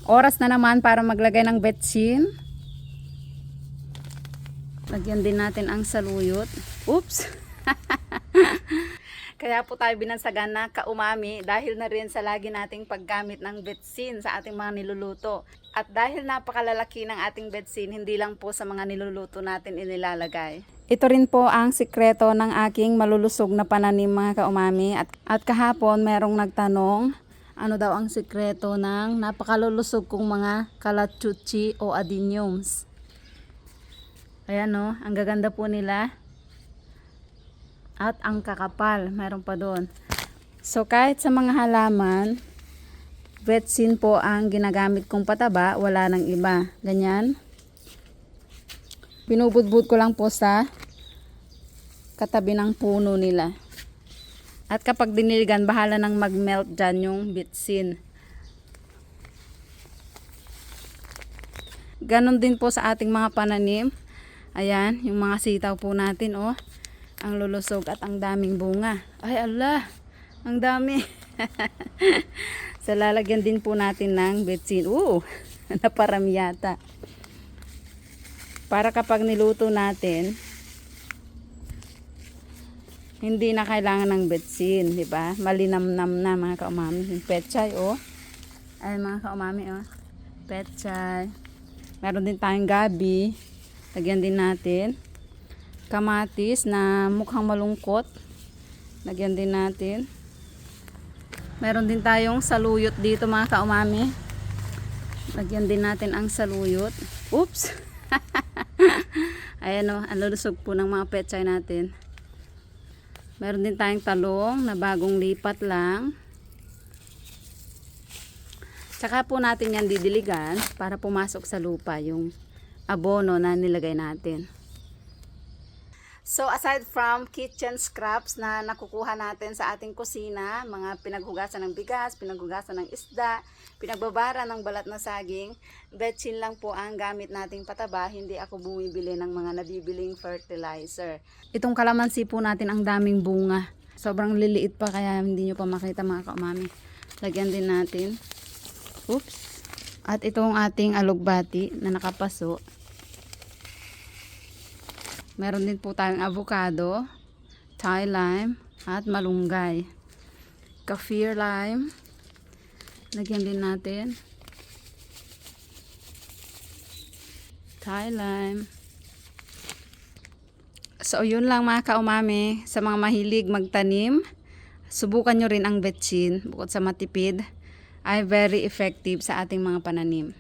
Oras na naman para maglagay ng betsin. Lagyan din natin ang saluyot. Oops! Kaya po tayo binansagan na kaumami dahil na rin sa lagi nating paggamit ng betsin sa ating mga niluluto. At dahil napakalalaki ng ating betsin, hindi lang po sa mga niluluto natin inilalagay. Ito rin po ang sikreto ng aking malulusog na pananim mga kaumami. At kahapon merong nagtanong, ano daw ang sikreto ng napakalulusog kong mga kalachuchi o adeniums. Ayan o, ang gaganda po nila. At ang kakapal, meron pa doon. So kahit sa mga halaman, betsin po ang ginagamit kong pataba, wala nang iba. Ganyan. Binubudbud ko lang po sa katabi ng puno nila. At kapag diniligan, bahala nang mag-melt dyan yung betsin. Ganon din po sa ating mga pananim. Ayan, yung mga sitaw po natin, oh. Ang lulusog at ang daming bunga. Ay, ala, ang dami. So, lalagyan din po natin ng betsin. Naparami yata. Para kapag niluto natin, hindi na kailangan ng betsin, di ba? Malinamnam na mga kaumami. Yung pechay, oh. Ay, mga kaumami, oh. Pechay. Meron din tayong gabi. Lagyan din natin. Kamatis na mukhang malungkot. Lagyan din natin. Meron din tayong saluyot dito mga kaumami. Lagyan din natin ang saluyot. Oops! Ayan o, ang lulusog po ng mga pechay natin. Meron din tayong talong na bagong lipat lang. Tsaka po natin yan didiligan para pumasok sa lupa yung abono na nilagay natin. So aside from kitchen scraps na nakukuha natin sa ating kusina, mga pinaghugasan ng bigas, pinaghugasan ng isda, pinagbabara ng balat na saging, betsin lang po ang gamit nating pataba, hindi ako bumibili ng mga nabibiling fertilizer. Itong kalamansi po natin ang daming bunga. Sobrang liliit pa kaya hindi nyo pa makita mga kaumami. Lagyan din natin. Oops! At itong ating alugbati na nakapaso. Meron din po tayong avocado, Thai lime, at malunggay. Kaffir lime. Lagyan din natin. Thai lime. So, yun lang mga kaumami. Sa mga mahilig magtanim, subukan nyo rin ang betsin. Bukod sa matipid, ay very effective sa ating mga pananim.